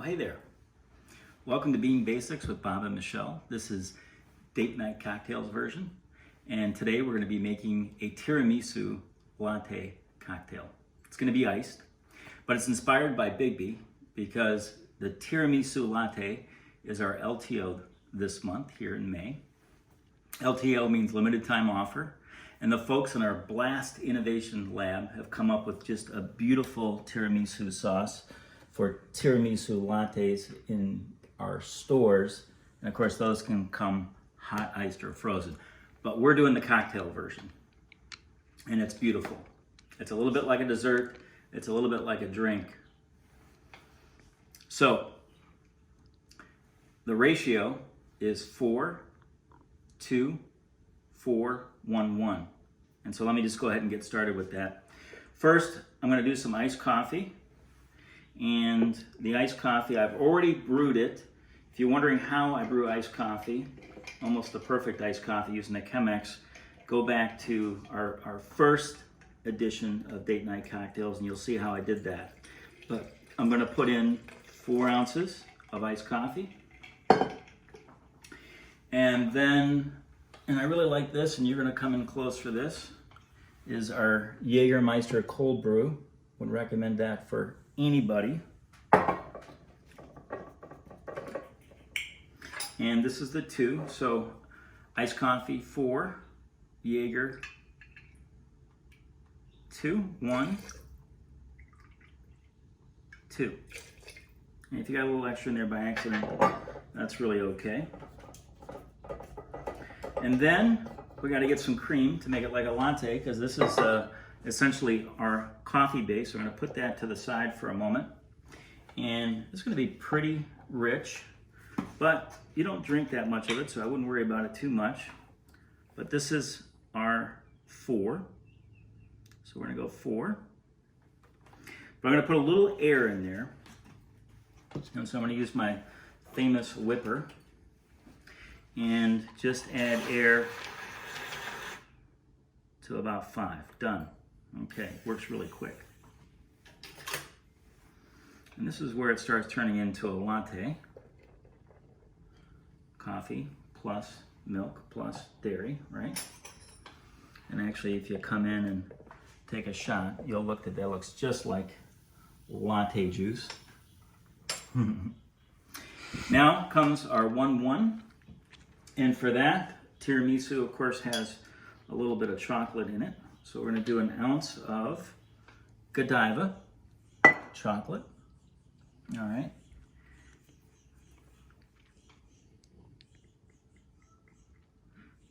Oh, hey there. Welcome to Being Basics with Bob and Michelle. This is date night cocktails version. And today we're going to be making a tiramisu latte cocktail. It's going to be iced, but it's inspired by BIGGBY because the tiramisu latte is our LTO this month here in May. LTO means limited time offer. And the folks in our Blast Innovation Lab have come up with just a beautiful tiramisu sauce for tiramisu lattes in our stores. And of course, those can come hot, iced, or frozen. But we're doing the cocktail version. And it's beautiful. It's a little bit like a dessert. It's a little bit like a drink. So, the ratio is 4:2:4:1:1. And so let me just go ahead and get started with that. First, I'm going to do some iced coffee. And the iced coffee, I've already brewed it. If you're wondering how I brew iced coffee, almost the perfect iced coffee using the Chemex, go back to our first edition of Date Night Cocktails and you'll see how I did that. But I'm going to put in 4 ounces of iced coffee. And then, and I really like this, and you're going to come in close for this, is our Jägermeister cold brew. Would recommend that for anybody. And this is the 2, so iced coffee 4, Jaeger 2, 1, 2. And if you got a little extra in there by accident, that's really okay. And then we got to get some cream to make it like a latte, because this is essentially our coffee base. We're going to put that to the side for a moment. And it's going to be pretty rich, but you don't drink that much of it, so I wouldn't worry about it too much. But this is our 4. So we're going to go 4. But I'm going to put a little air in there. And so I'm going to use my famous whipper and just add air to about 5. Done. Okay, works really quick. And this is where it starts turning into a latte. Coffee plus milk plus dairy, right? And actually, if you come in and take a shot, you'll look that looks just like latte juice. Now comes our 1:1. And for that, tiramisu, of course, has a little bit of chocolate in it. So we're going to do an ounce of Godiva chocolate. All right.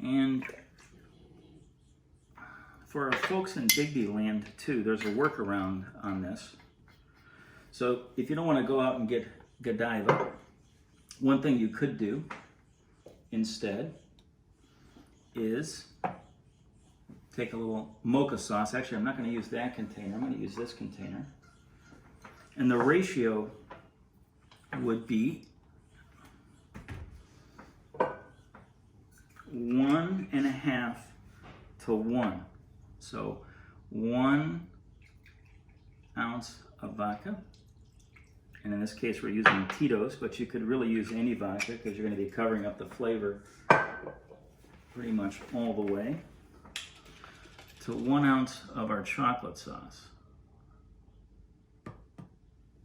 And for our folks in BIGGBY land, too, there's a workaround on this. So if you don't want to go out and get Godiva, one thing you could do instead is take a little mocha sauce. Actually, I'm not going to use that container. I'm going to use this container. And the ratio would be 1.5 to 1. So 1 ounce of vodka. And in this case, we're using Tito's, but you could really use any vodka because you're going to be covering up the flavor pretty much all the way. To 1 ounce of our chocolate sauce.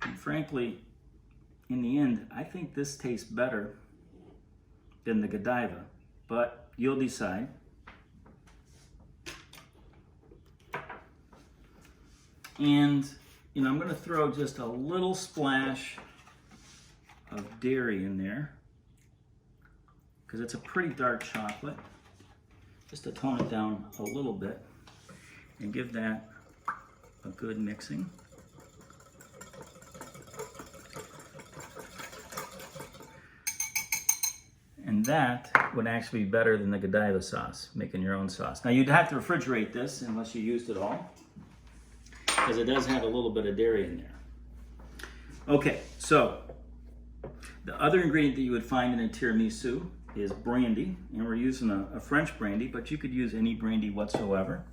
And frankly, in the end, I think this tastes better than the Godiva, but you'll decide. And you know, I'm going to throw just a little splash of dairy in there because it's a pretty dark chocolate, just to tone it down a little bit and give that a good mixing. And that would actually be better than the Godiva sauce, making your own sauce. Now you'd have to refrigerate this unless you used it all, because it does have a little bit of dairy in there. Okay, so the other ingredient that you would find in a tiramisu is brandy, and we're using a French brandy, but you could use any brandy whatsoever.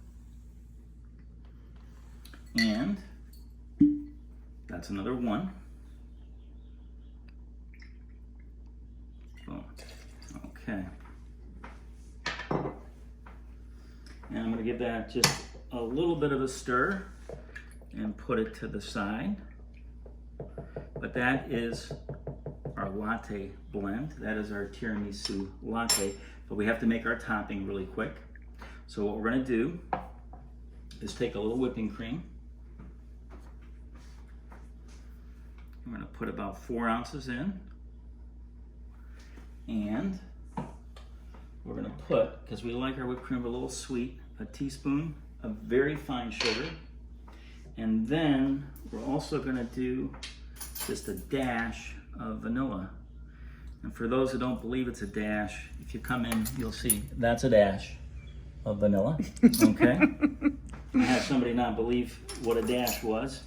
And that's another 1. Okay. And I'm going to give that just a little bit of a stir and put it to the side. But that is our latte blend. That is our tiramisu latte. But we have to make our topping really quick. So what we're going to do is take a little whipping cream. I'm going to put about 4 ounces in. And we're going to put, because we like our whipped cream a little sweet, a teaspoon of very fine sugar. And then we're also going to do just a dash of vanilla. And for those who don't believe it's a dash, if you come in, you'll see that's a dash of vanilla. Okay? I had somebody not believe what a dash was,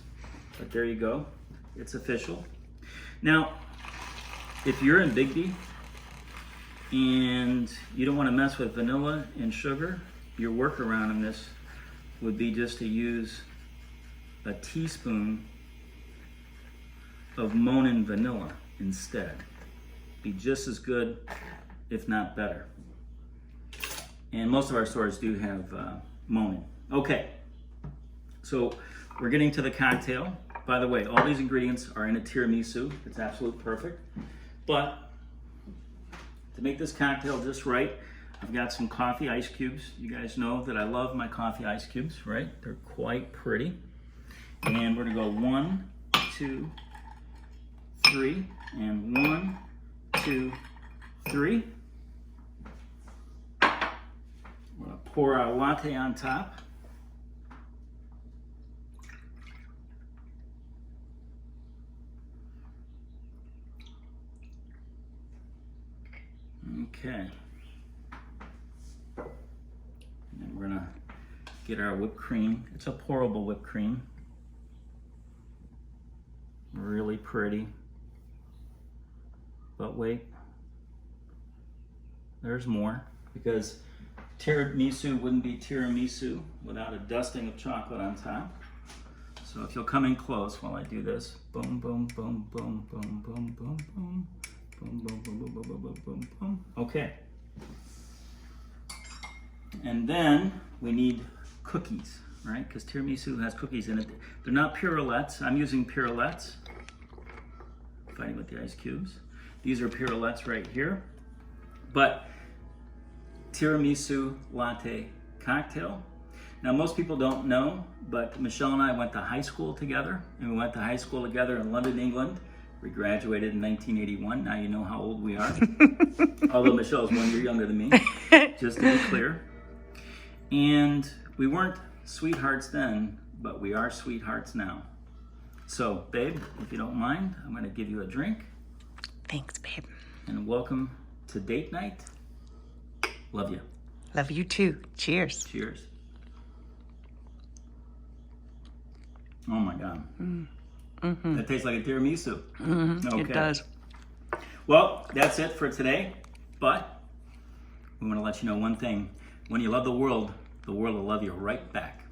but there you go. It's official. Now, if you're in BIGGBY and you don't want to mess with vanilla and sugar, your workaround on this would be just to use a teaspoon of Monin vanilla instead. Be just as good, if not better. And most of our stores do have Monin. Okay, so we're getting to the cocktail. By the way, all these ingredients are in a tiramisu. It's absolutely perfect. But to make this cocktail just right, I've got some coffee ice cubes. You guys know that I love my coffee ice cubes, right? They're quite pretty. And we're gonna go 1, 2, 3, and 1, 2, 3. We're gonna pour our latte on top. Okay. And then we're gonna get our whipped cream. It's a pourable whipped cream. Really pretty. But wait, there's more, because tiramisu wouldn't be tiramisu without a dusting of chocolate on top. So if you'll come in close while I do this, boom, boom, boom, boom, boom, boom, boom, boom. Boom, boom, boom, boom, boom, boom, boom, boom, boom. Okay. And then we need cookies, right? Because tiramisu has cookies in it. They're not Purelets. I'm using Purelets. Fighting with the ice cubes. These are Purelets right here. But tiramisu latte cocktail. Now, most people don't know, but Michelle and I went to high school together. And we went to high school together in London, England. We graduated in 1981. Now you know how old we are. Although Michelle's 1 year younger than me, just to be clear. And we weren't sweethearts then, but we are sweethearts now. So, babe, if you don't mind, I'm going to give you a drink. Thanks, babe. And welcome to date night. Love you. Love you too. Cheers. Cheers. Oh my God. Mm-hmm. That tastes like a tiramisu. Mm-hmm. Okay. It does. Well, that's it for today. But we want to let you know one thing. When you love the world will love you right back.